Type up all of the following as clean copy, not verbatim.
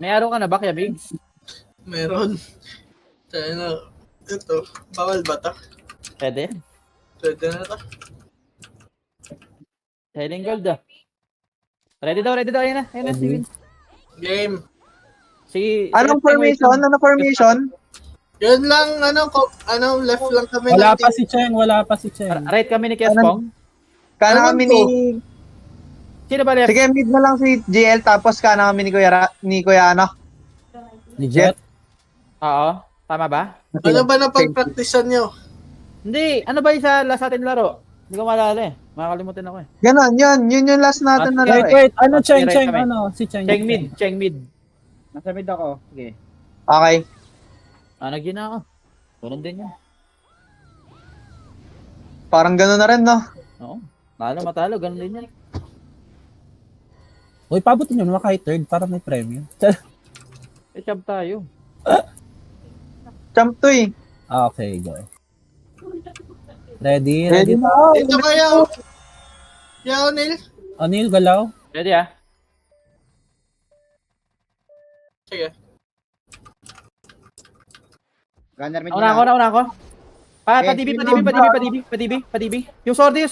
May araw ka na ba, Kuya Bigs? Meron. Kaya na, ito, bawal ba to? Pwede. Pwede na to. Selling gold ah. Ready daw, ayun na. Ayun na, si Win. Game. Anong formation? Ano formation? Yun lang, left lang kami Wala ng pa team. si Cheng. Right kami ni Kespong. Kana Ewan kami ko. ni... Sino ba left? Sige, mid na lang si GL, tapos kana kami ni Kuya ano? Ni Jet. Oo. Tama ba? Ano ba na pag-practicean nyo? Hindi. Ano ba yung sa atin laro? Hindi ko maalala eh. Makakalimutan ako eh. Ganon, yun yung last natin na laro eh. Wait, ano Copyright Cheng, kami. ano? Si Cheng. Cheng mid. Nasa mid ako. Sige. Okay. Nagyan na ako. Ganun din yan. Parang ganon na rin, no? Oo. Matalo. Ganun din yan. Uy, pabutin nyo naman kahit third para may premium. Eh, chab tayo. Champ to eh. Okay, go. Ready Ready na. na. Ito kaya, Yao, Neil? O'Neal, galaw. Ready ah. Sige. Gunner mid Una ako. Pa-DB. Yung sordi.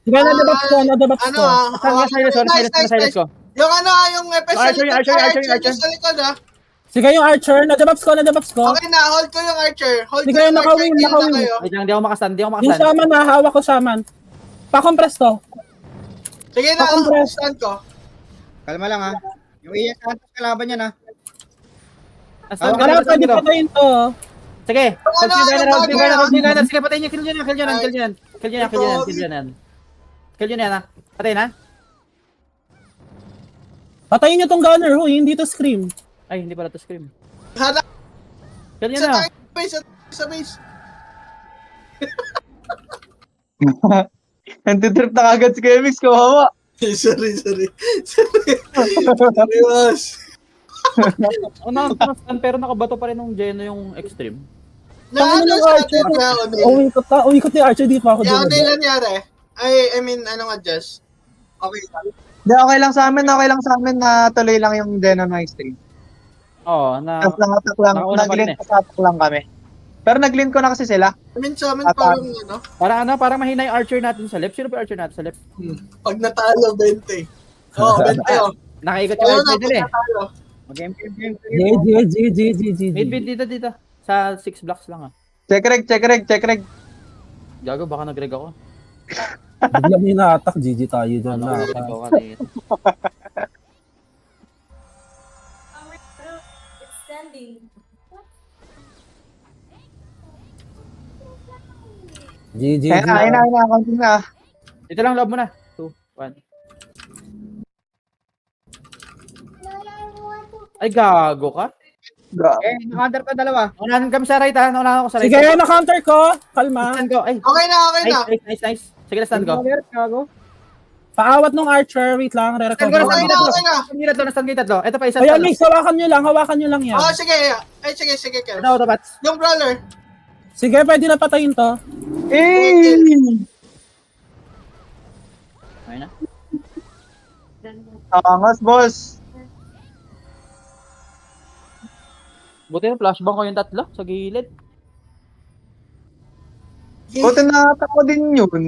Sige, nadabats ko. Silence ko. Yung yung FS sa likod, Archer. sa likod ah. Sige, yung archer, nadabats ko. Okay na, hold ko yung archer. Hold Sige, ko yung nakawin, archer, kill na nakawin. kayo. Ay, di ako makastand. Yung shaman na, hawak ko shaman. Pa-compress to. Sige na, Compress. stand ko. Kalma lang ha. Yung iya Santos kalaban niya na. Wala, pwede patayin to. Sige. Ano, Hold yung you bagay, gunner. Sige, patayin niyo. Kill nyo na. Patay na. Patayin nyo tong gunner, huy, hindi to scream. Ay, hindi pala to scream. Hala, Kill nyo sa na. tayo, sa base. Antitrip na kagad si Kuya Mix, kawawa. Sorry. Serious. Pero nakabato pa rin nung Geno yung extreme. Na ano sa atin, Yao, Neil? Uwi ko yung archer, di pa ako Yao, dun. Neil, nangyari? I mean, anong adjust? Okay. Hindi, okay lang sa amin na tuloy lang yung Denon High Stream. Oo, na... Tapos nangatak lang, Nakauna pa rin nag-link sa attack lang kami. Pero nag-link ko na kasi sila. I mean, sa amin parang Parang mahina yung archer natin sa left. Sino pa yung archer natin sa left? pag natalo, 20. Oo, 20 oh. Nakikot yung Ayaw archer na, nila eh. pag natalo. Game. GG. Mid dito. Sa 6 blocks lang ah. Check reg. Gago, baka nag-reg ako. Bigla may na-attack, GG tayo dyan. Ano, nag-reg ako dito. GG. Ayun na, konting na. Dito lang, loob mo na. 2, 1. Ay, gago ka. Naka-under pa dalawa. Unahan kami sa right ha. Unahan ako sa right. Sige, na-counter ko. Kalma. Stand ko. Ay, Okay na. nice. Sige na, stand ko. Paawat nung archer. Wait lang, Stand ko na, re-recover. stand ko yung tatlo. Ito pa, isa. Ayan, mix, hawakan nyo lang yan. Oh, sige. Ay, sige, Kel. Ano, auto-bats? Yung brawler. Sige, pwede na patayin to. Eh! Ayun na. Angas, boss. Buti na, flashbang ko yung tatlo sa gilid. Buti na-attack ko din yun.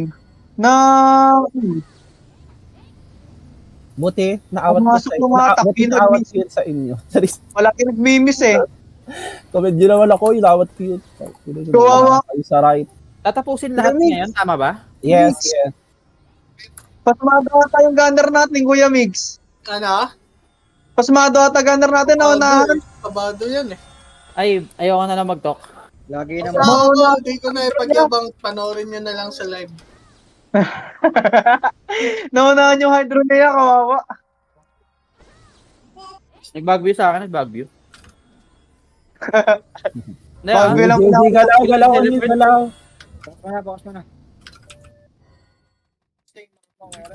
Buti, naawat Pumasok yung mga attack, Buti yun naawat nag-miss. ko yun sa inyo. Charis. Wala nag-miss eh. Comment nyo naman ako, inawat ko yun. Kawawa. Kayo sa right. Tatapusin lahat Mix. ngayon, tama ba? Yes. Pasmado ata yung gunner natin, Kuya Mix. Ano? Pasmado ata gunner natin na unahan. Kabado yan eh. Ay, ayoko na lang mag-talk. Lagi Sa naman. ako, hindi ko na ipagyabang, panoorin nyo na lang sa live. Naunahan yung hydro niya, kawawa. Nag-bagview sa akin, nag-bagview. Bagview lang. GG, galaw. Bakas mo na.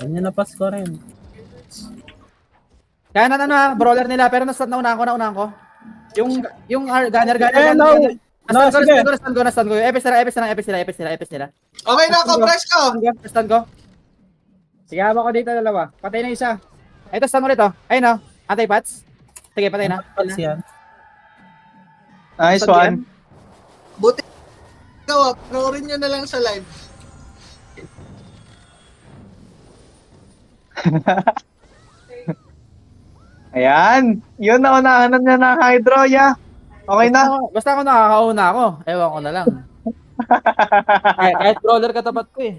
Ganyan na pass ko rin. Kaya na brawler nila, pero naunahan ko. Yung gunner. Stand ko. Epis nila. Okay na, compress ko. Stand ko. Sige, haba ko dito dalawa. Patay na isa. Ito, stun ulit, oh. Ayun, oh. Anti-pats. Sige, patay na. Pats yan. Nice Stun yan. one. Buti ikaw, panoorin nyo na lang sa live. Ayan. Yun na unahanan niya ng hydro, ya. Okay na. Basta ako nakakauna ako. Ewan ko na lang. Kahit brawler katapat ko eh.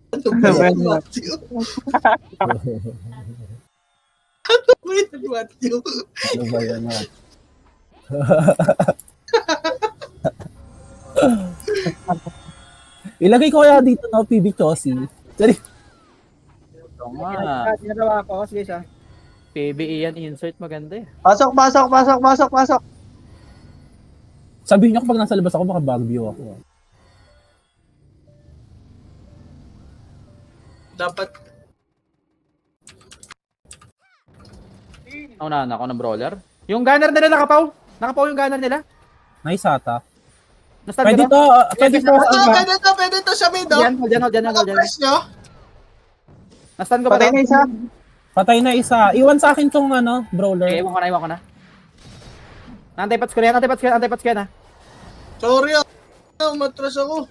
Ano ba yan, Matthew? Ano ba yan, Matthew? Ano ba yan na? Ilagay ko kaya dito no, PB Chossi. Sorry. Ito nga. Ginagawa ko. Sige siya. PBE yan, insert maganda eh. Pasok, pasok, pasok, pasok, pasok. Sabihin niyo kapag nasa labas ako, baka bag view ako. Dapat, Naunahan ako ng brawler. Yung gunner nila nakapaw. Nakapaw yung gunner nila. Nice ata. Nastan Pwede ko to, pwede to. pwede to sa mid, oh. Diyan, dyan. Press nyo. Nastan ko pa Patay to. na isa. Patay na isa. Iwan sa akin tong ano, Okay, brawler. iwan ko na. Antay-pats ko na yan, antay-pats ko yan ha. Sorry, matras ako.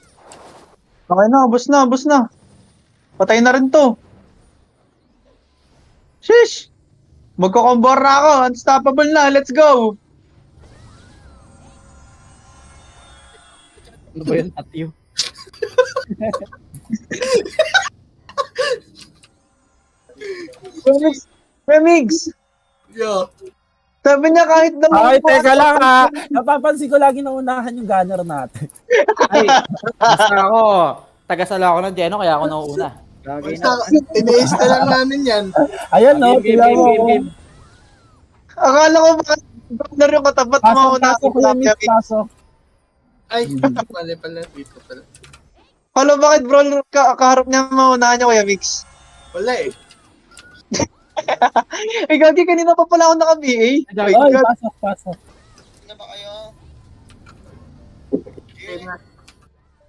Okay na, ubos na. Patay na rin to. Shish! Magkukumbor na ako. Unstoppable na. Let's go. Ano ba yun, Matthew? Remix. Yo. Sabi niya kahit na Ay, teka lang ha. Napapansin ko lagi na unahan yung gunner natin. Ay, basta ako. Tagasala ako ng Geno, kaya ako nauuna. Basta, tiniis na lang namin yan. Ayan no, Game. Akala ko baka brother yung katapat mo na Pasok ko yung mix, pasok. Ay, mali pala. Dito pala. Hello, bakit bro kaharap niya maunahan niya Kuya Mix? Wala eh. Eh, gagi, kanina pa pala ako naka-BA. Ay, My Ay, God. pasok. Na ba kayo?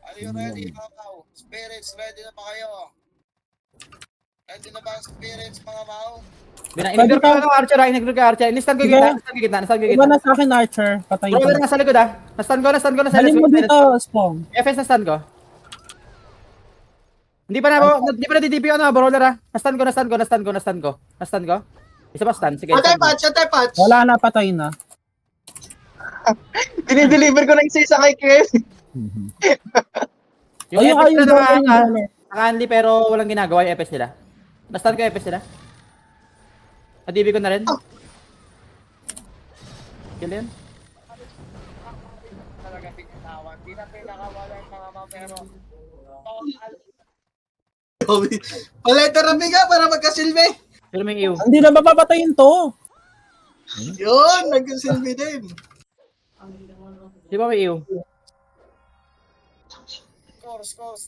Are you ready, Mau? Spirits, ready na ba kayo? Ready na ba ang spirits, mga Mau? Inigor ko ng Archer, inigor ko Archer. Nistan ko gitna. Iba na sa akin, Archer. Patay Brawler ko. nasa likod ah. Nastan ko. Halin mo dito, Spong. FS nastan ko. Hindi pa na DDP ano, brawler ah. Nastan ko. Isa pa stun, sige. Atay stun ko. patch. Wala na, patay na. Dinideliver ko na isa kay Kevin. Yung Ayun, FS ayun, na ayun. naka-unli pero walang ginagawa yung FS nila. Nastan ko yung FS nila. Na-DB ko na rin. Kill yun. Talaga pinatawan. Di na pinakawala yung mga Mau, pero... Paletter na biga para magkasilbi. Pero may ew. Hindi na mapapatayin to. Yun, nagkasilbi din. Di ba may ew? Score.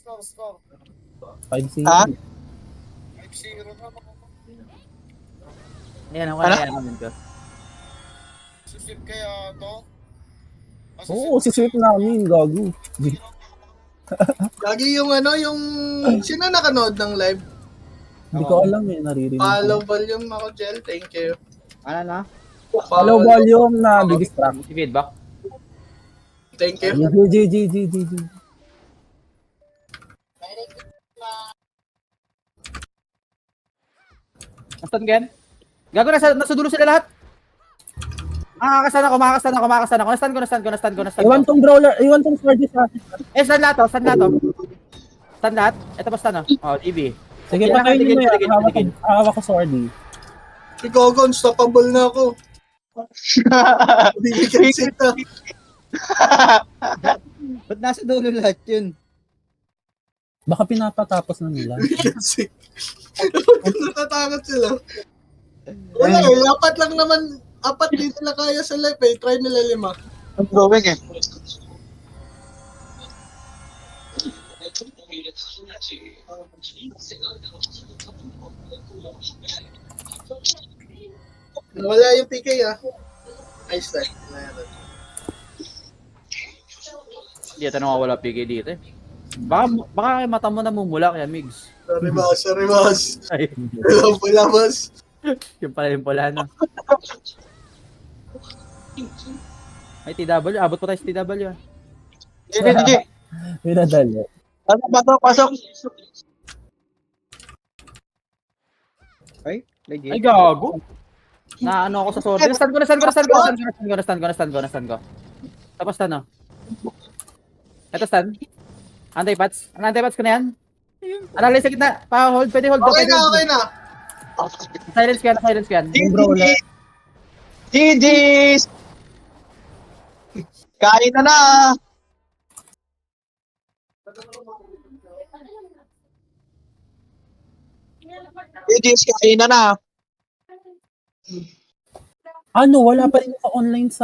5-0. Ha? 5-0 na. Ayan, ako Ano? na yan ko. Susip kaya to? Oo, sisweep namin, gago. Lagi yung yung... Sino nakanood ng live? Hindi ko alam eh, naririnig. Follow volume ako, Jel. Thank you. Ano na? Follow volume na distract. Si feedback. Thank you. GG. Nastan Gen? Gago nasa dulo sila lahat. Makakastan ako. Nastan ko. Iwan tong brawler, iwan tong sword sa akin. Stun lahat. Stun lahat. Ito pa stun oh, DB. Sige, Okay, patayin mo sige. yan. Hawak ko sword eh. Si Gogo, unstoppable na ako. Bibigyan sita. Ba't nasa dulo lahat yun? Baka pinapatapos na nila. Bibigyan sita. Natatakot sila. Wala eh, apat lang naman. Apat di nila kaya sa live eh. Try nila 5. I'm going eh. Wala yung PK ah. Nice try. Hindi ito nawawala PK dito eh. Baka mata mo namumula kaya Migs. Sorry boss. Ay. Wala boss. Yung pala yung pula, no? Ay, TW. Abot po tayo sa TW. ah. GG. Minadali. Pasok. Ay, legit. Ay, gago. Na ano ako sa sword. Stun ko. Tapos stun, no? Ito stun. Anti-pats. Anti-pats ko na yan. Analyze sa gitna. Pa-hold. Pwede hold. Okay na. Silence ko yan. GG's! Kain na! GG's, kain na! Ano, wala pa rin sa online sa